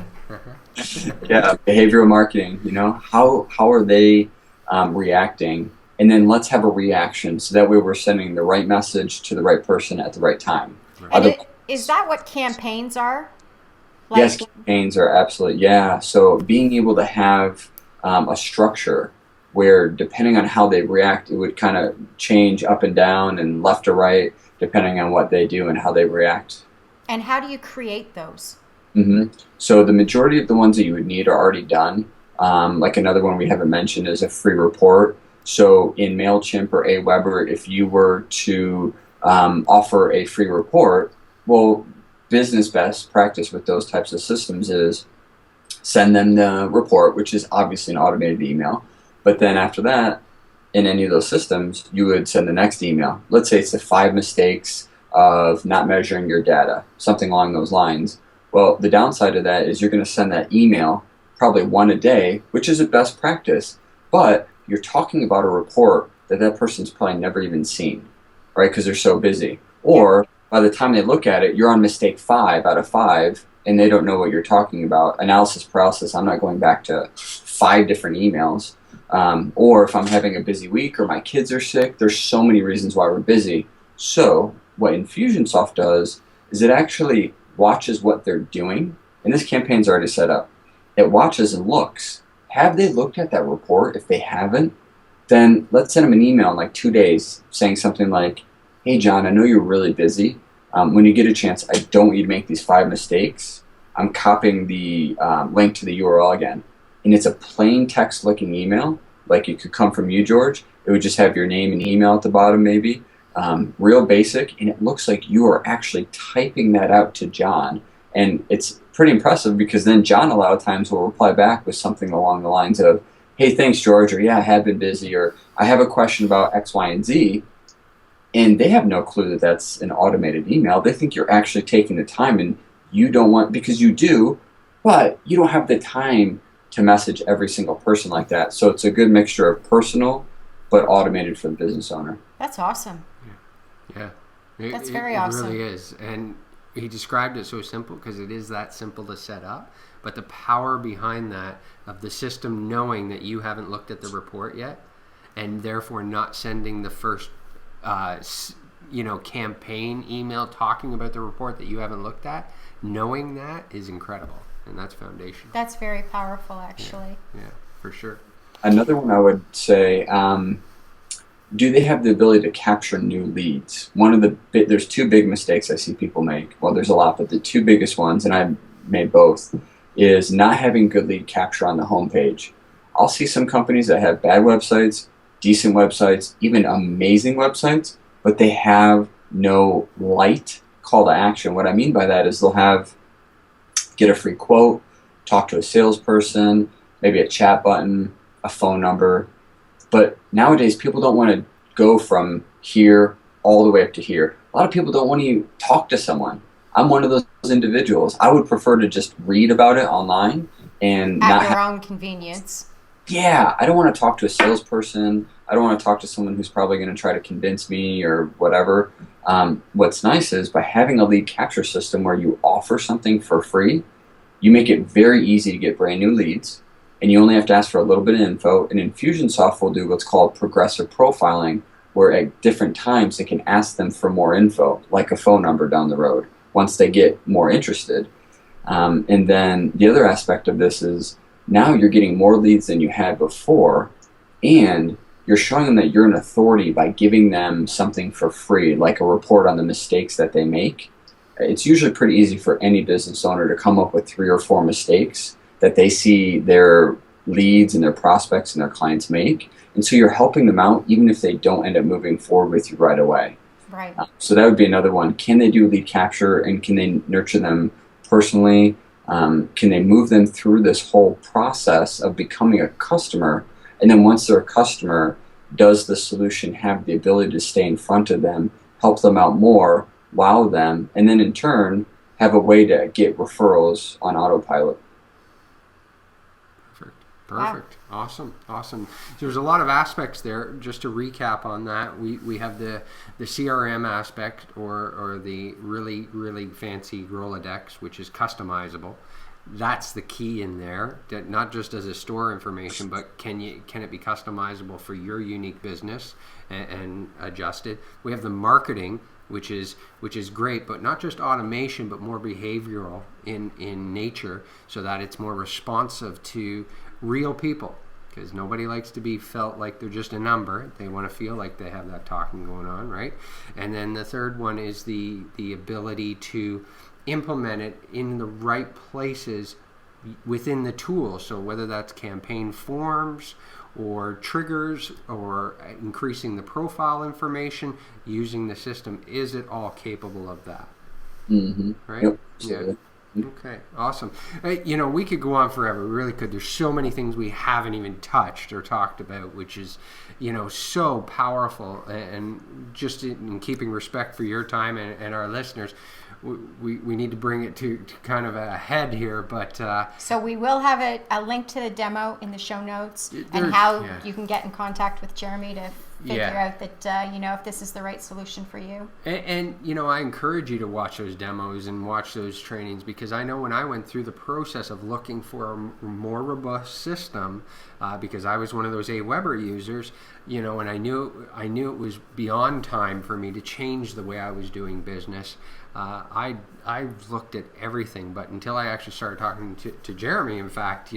Yeah, behavioral marketing. How are they reacting? And then let's have a reaction so that way we're sending the right message to the right person at the right time. Right. Is that what campaigns are? Yes, campaigns are absolutely, yeah. So being able to have a structure where depending on how they react, it would kind of change up and down and left to right depending on what they do and how they react. And how do you create those? Mm-hmm. So the majority of the ones that you would need are already done. Like another one we haven't mentioned is a free report. So in MailChimp or Aweber, if you were to offer a free report, well, business best practice with those types of systems is send them the report, which is obviously an automated email. But then after that, in any of those systems, you would send the next email. Let's say it's the 5 mistakes of not measuring your data, something along those lines. Well, the downside of that is you're going to send that email probably one a day, which is a best practice, but you're talking about a report that person's probably never even seen, right? Because they're so busy. Or by the time they look at it, you're on mistake 5 out of 5, and they don't know what you're talking about, analysis paralysis, I'm not going back to 5 different emails. Or if I'm having a busy week or my kids are sick, there's so many reasons why we're busy. So what Infusionsoft does is it actually watches what they're doing, and this campaign's already set up. It watches and looks. Have they looked at that report? If they haven't, then let's send them an email in like 2 days saying something like, hey, John, I know you're really busy. When you get a chance, I don't want you to make these 5 mistakes. I'm copying the link to the URL again. And it's a plain text looking email, like it could come from you, George. It would just have your name and email at the bottom maybe. Real basic, and it looks like you are actually typing that out to John. And it's pretty impressive because then John a lot of times will reply back with something along the lines of, hey, thanks, George, or yeah, I have been busy, or I have a question about X, Y, and Z. And they have no clue that that's an automated email. They think you're actually taking the time, and you don't want, because you do, but you don't have the time to message every single person like that. So it's a good mixture of personal but automated for the business owner. That's awesome. Yeah. That's very awesome. It really is. And he described it so simple because it is that simple to set up. But the power behind that of the system knowing that you haven't looked at the report yet and therefore not sending the first campaign email talking about the report that you haven't looked at, knowing that is incredible. And that's foundational. That's very powerful, actually. Yeah, for sure. Another one I would say, do they have the ability to capture new leads? There's 2 big mistakes I see people make. Well, there's a lot, but the 2 biggest ones, and I've made both, is not having good lead capture on the homepage. I'll see some companies that have bad websites, decent websites, even amazing websites, but they have no light call to action. What I mean by that is they'll have get a free quote, talk to a salesperson, maybe a chat button, a phone number. But nowadays, people don't want to go from here all the way up to here. A lot of people don't want to talk to someone. I'm one of those individuals. I would prefer to just read about it online and at your own convenience. Yeah, I don't want to talk to a salesperson. I don't want to talk to someone who's probably going to try to convince me or whatever. What's nice is by having a lead capture system where you offer something for free, you make it very easy to get brand new leads, and you only have to ask for a little bit of info. And Infusionsoft will do what's called progressive profiling, where at different times they can ask them for more info, like a phone number down the road, once they get more interested. And then the other aspect of this is now you're getting more leads than you had before, and you're showing them that you're an authority by giving them something for free, like a report on the mistakes that they make. It's usually pretty easy for any business owner to come up with 3 or 4 mistakes that they see their leads and their prospects and their clients make. And so you're helping them out even if they don't end up moving forward with you right away. Right. So that would be another one. Can they do lead capture, and can they nurture them personally? Can they move them through this whole process of becoming a customer? And then once they're a customer, does the solution have the ability to stay in front of them, help them out more, wow them, and then in turn have a way to get referrals on autopilot? Perfect. Wow. Awesome. There's a lot of aspects there. Just to recap on that, we have the CRM aspect or the really, really fancy Rolodex, which is customizable. That's the key in there, that not just as a store information, but can it be customizable for your unique business and adjusted. We have the marketing, which is great, but not just automation, but more behavioral in nature, so that it's more responsive to real people, because nobody likes to be felt like they're just a number. They want to feel like they have that talking going on, right? And then the third one is the ability to implement it in the right places within the tool. So whether that's campaign forms or triggers or increasing the profile information using the system, is it all capable of that? Mm-hmm. Right? Yep. Yeah. Okay, awesome. We could go on forever. We really could. There's so many things we haven't even touched or talked about, which is, so powerful. And just in keeping respect for your time and our listeners, we need to bring it to kind of a head here. But so we will have a link to the demo in the show notes and how you can get in contact with Jeremy to figure out that, if this is the right solution for you. And I encourage you to watch those demos and watch those trainings, because I know when I went through the process of looking for a more robust system, because I was one of those Aweber users, and I knew it was beyond time for me to change the way I was doing business. I looked at everything, but until I actually started talking to Jeremy, in fact,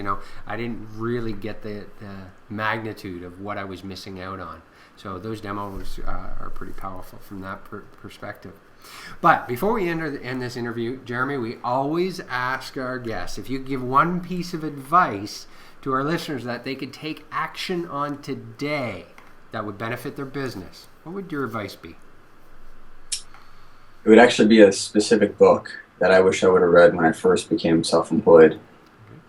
I didn't really get the magnitude of what I was missing out on. So those demos are pretty powerful from that perspective. But before we end this interview, Jeremy, we always ask our guests if you could give one piece of advice to our listeners that they could take action on today that would benefit their business. What would your advice be? It would actually be a specific book that I wish I would have read when I first became self-employed.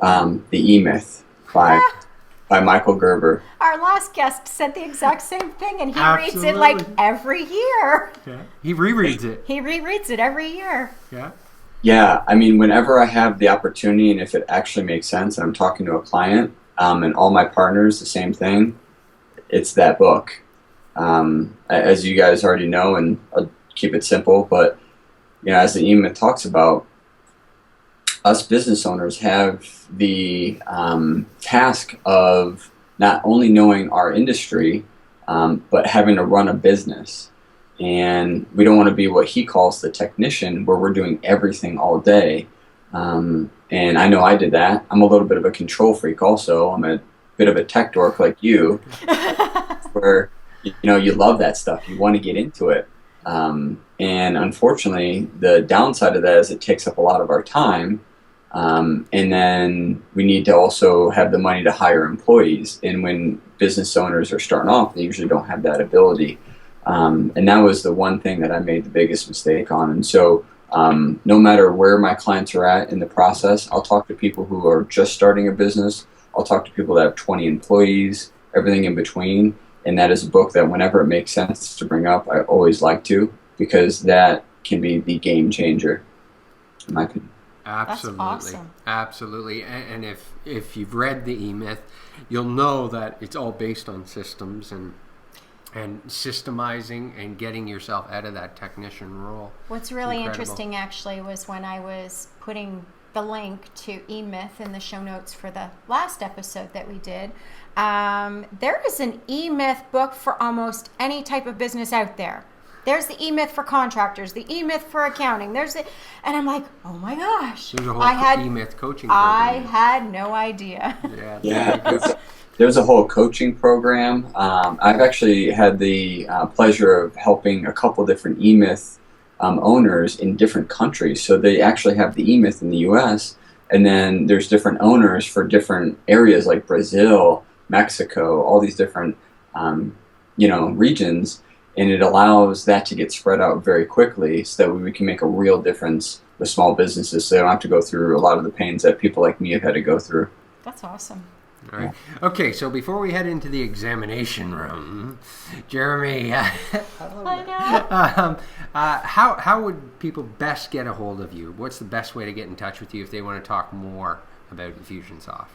The E-Myth by Michael Gerber. Our last guest said the exact same thing, and he Absolutely. reads it like every year. Yeah. He rereads it. He rereads it every year. Yeah. Yeah, I mean, whenever I have the opportunity and if it actually makes sense and I'm talking to a client, and all my partners, the same thing, it's that book. As you guys already know, and I'll keep it simple, but as the E-Myth talks about, us business owners have the task of not only knowing our industry, but having to run a business. And we don't want to be what he calls the technician, where we're doing everything all day. And I know I did that. I'm a little bit of a control freak also. I'm a bit of a tech dork like you, where you love that stuff. You want to get into it. And unfortunately, the downside of that is it takes up a lot of our time. And then we need to also have the money to hire employees. And when business owners are starting off, they usually don't have that ability. And that was the one thing that I made the biggest mistake on. And so no matter where my clients are at in the process, I'll talk to people who are just starting a business. I'll talk to people that have 20 employees, everything in between. And that is a book that whenever it makes sense to bring up, I always like to, because that can be the game changer, in my opinion. Absolutely. That's awesome. Absolutely. And if you've read the E-Myth, you'll know that it's all based on systems and systemizing and getting yourself out of that technician role. What's really interesting actually was when I was putting the link to E-Myth in the show notes for the last episode that we did. There is an E-Myth book for almost any type of business out there. There's the E-Myth for contractors, the E-Myth for accounting. And I'm like, oh my gosh. There's a whole E-Myth coaching program. I had no idea. Yeah. There's a whole coaching program. I've actually had the pleasure of helping a couple different E-Myth owners in different countries. So they actually have the E-Myth in the U.S., and then there's different owners for different areas like Brazil, Mexico, all these different regions. And it allows that to get spread out very quickly so that we can make a real difference with small businesses, so they don't have to go through a lot of the pains that people like me have had to go through. That's awesome. All right. Okay, so before we head into the examination room, Jeremy, how would people best get a hold of you? What's the best way to get in touch with you if they want to talk more about Infusionsoft?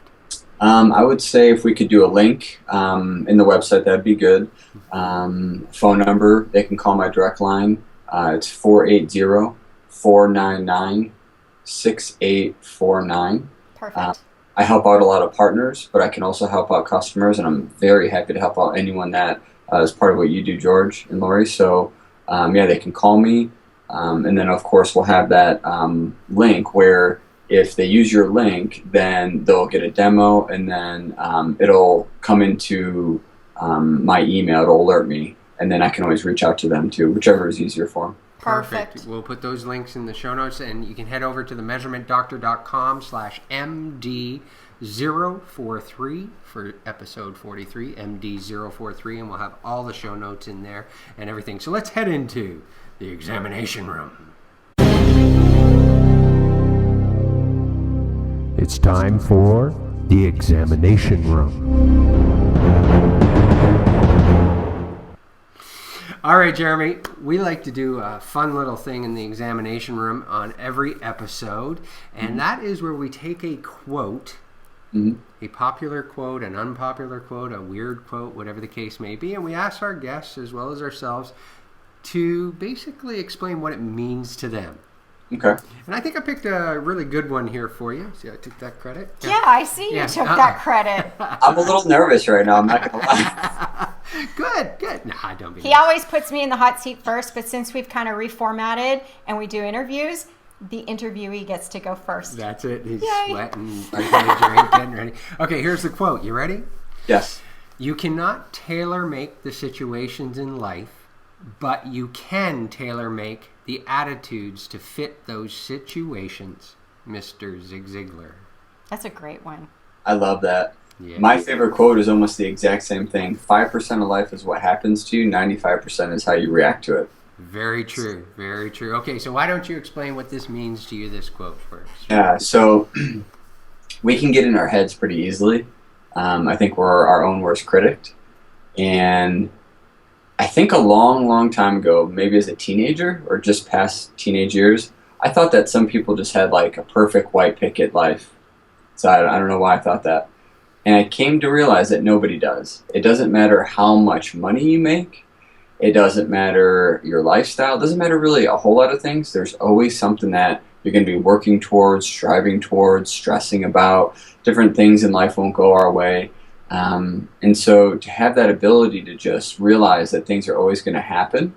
I would say if we could do a link in the website, that'd be good. Phone number, they can call my direct line. It's 480-499-6849. Perfect. I help out a lot of partners, but I can also help out customers, and I'm very happy to help out anyone that is part of what you do, George and Lori. So, they can call me, and then, of course, we'll have that link where if they use your link, then they'll get a demo, and then it'll come into my email. It'll alert me, and then I can always reach out to them, too, whichever is easier for them. Perfect. We'll put those links in the show notes, and you can head over to themeasurementdoctor.com/MD043 for episode 43, MD043, and we'll have all the show notes in there and everything. So let's head into the examination room. It's time for the examination room. All right, Jeremy, we like to do a fun little thing in the examination room on every episode, and that is where we take a quote A popular quote, an unpopular quote, a weird quote, whatever the case may be. And we ask our guests as well as ourselves to basically explain what it means to them. Okay. And I think I picked a really good one here for you. See, I took that credit. Yeah, I see you took that credit. I'm a little nervous right now. I'm not going to lie. Good. Nah, don't be He nervous. always puts me in the hot seat first, but since we've kind of reformatted and we do interviews, the interviewee gets to go first. That's it. He's Yay. sweating, getting a drink, getting ready. Okay, here's the quote. You ready? Yes. You cannot tailor-make the situations in life, but you can tailor-make the attitudes to fit those situations, Mr. Zig Ziglar. That's a great one. I love that. Yeah. My favorite quote is almost the exact same thing. 5% of life is what happens to you. 95% is how you react to it. Very true. Very true. Okay, so why don't you explain what this means to you, this quote first? Yeah, so we can get in our heads pretty easily. I think we're our own worst critic. And I think a long, long time ago, maybe as a teenager or just past teenage years, I thought that some people just had like a perfect white picket life. So I don't know why I thought that. And I came to realize that nobody does. It doesn't matter how much money you make. It doesn't matter your lifestyle. It doesn't matter really a whole lot of things. There's always something that you're going to be working towards, striving towards, stressing about. Different things in life won't go our way. And so to have that ability to just realize that things are always going to happen,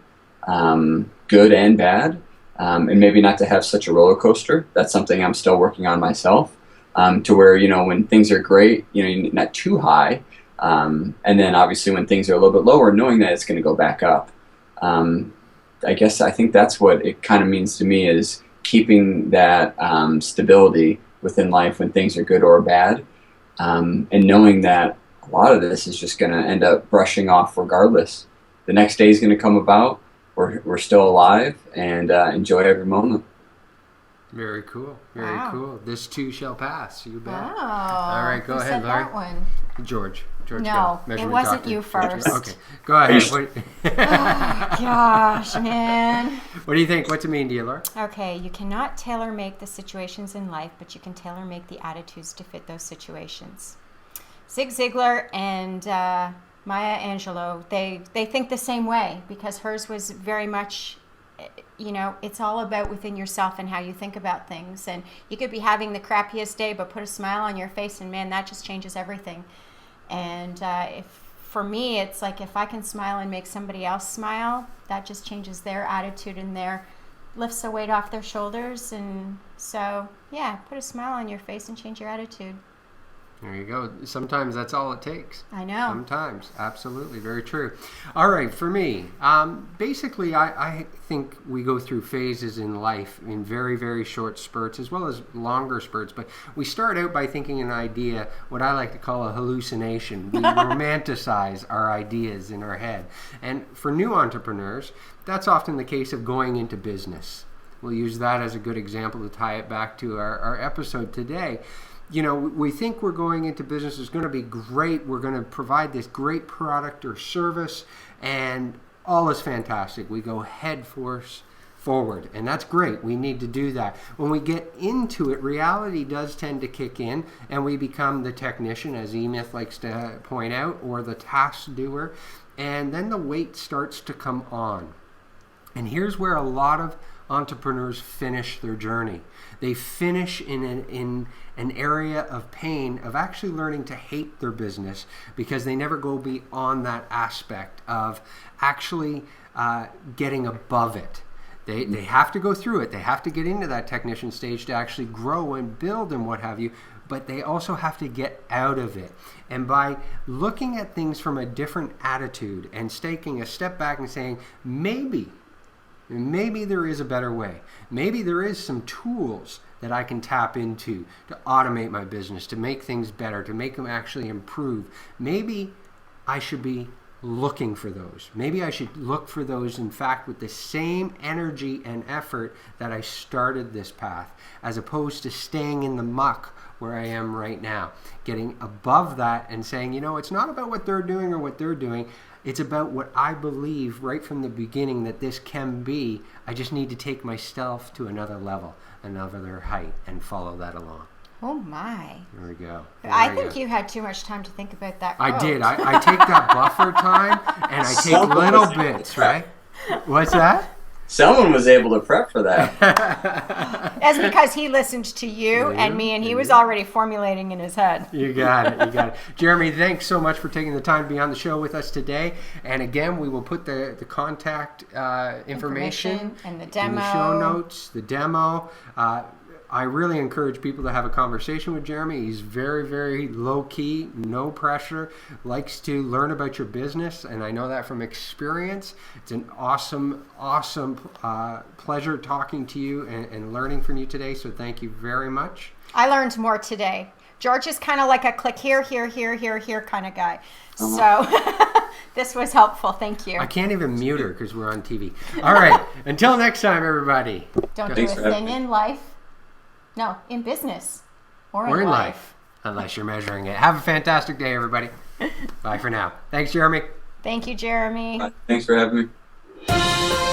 good and bad, and maybe not to have such a roller coaster. That's something I'm still working on myself, to where, when things are great, not too high. And then obviously when things are a little bit lower, knowing that it's going to go back up. I think that's what it kind of means to me, is keeping that stability within life when things are good or bad, and knowing that a lot of this is just going to end up brushing off regardless. The next day is going to come about. We're still alive, and enjoy every moment. Very cool. Very Wow. cool. This too shall pass. You bet. Oh. All right, go Who ahead, said Laurie. that one? George, No, go. it Measurement wasn't doctor. you George. first. Okay, go ahead. Gosh, man. What do you think? What's it mean to you, Laura? Okay, you cannot tailor make the situations in life, but you can tailor make the attitudes to fit those situations. Zig Ziglar and Maya Angelou, they think the same way, because hers was very much, it's all about within yourself and how you think about things. And you could be having the crappiest day, but put a smile on your face, and man, that just changes everything. And for me, it's like if I can smile and make somebody else smile, that just changes their attitude and lifts the weight off their shoulders. And so, yeah, put a smile on your face and change your attitude. There you go. Sometimes that's all it takes. I know. Sometimes. Absolutely. Very true. All right. For me, basically, I think we go through phases in life in very, very short spurts as well as longer spurts. But we start out by thinking an idea, what I like to call a hallucination. We romanticize our ideas in our head. And for new entrepreneurs, that's often the case of going into business. We'll use that as a good example to tie it back to our episode today. We think we're going into business, it's going to be great, we're going to provide this great product or service, and all is fantastic. We go head first forward, and that's great. We need to do that. When we get into it, reality does tend to kick in, and we become the technician, as E-Myth likes to point out, or the task doer, and then the weight starts to come on. And here's where a lot of entrepreneurs finish their journey. They finish in an area of pain of actually learning to hate their business, because they never go beyond that aspect of actually getting above it. They have to go through it. They have to get into that technician stage to actually grow and build and what have you, but they also have to get out of it. And by looking at things from a different attitude and taking a step back and saying, maybe there is a better way. Maybe there is some tools that I can tap into to automate my business, to make things better, to make them actually improve. Maybe I should be looking for those. Maybe I should look for those, in fact, with the same energy and effort that I started this path, as opposed to staying in the muck where I am right now. Getting above that and saying, it's not about what they're doing or what they're doing. It's about what I believe right from the beginning that this can be. I just need to take myself to another level, another height, and follow that along. Oh my. There we go. I think you had too much time to think about that quote. I did. I take that buffer time and I take little bits, right? What's that? Someone was able to prep for that. That's because he listened to you and me, and he was already formulating in his head. You got it. You got it. Jeremy, thanks so much for taking the time to be on the show with us today. And again, we will put the contact information and the in demo. the show notes, the demo. I really encourage people to have a conversation with Jeremy. He's very, very low key, no pressure, likes to learn about your business, and I know that from experience. It's an awesome pleasure talking to you and learning from you today, so thank you very much. I learned more today. George is kind of like a click here kind of guy. So this was helpful. Thank you. I can't even mute her because we're on TV. All right. Until next time, everybody. Don't do a thing in life. No, in business or in life. Unless you're measuring it. Have a fantastic day, everybody. Bye for now. Thanks, Jeremy. Thank you, Jeremy. Thanks for having me.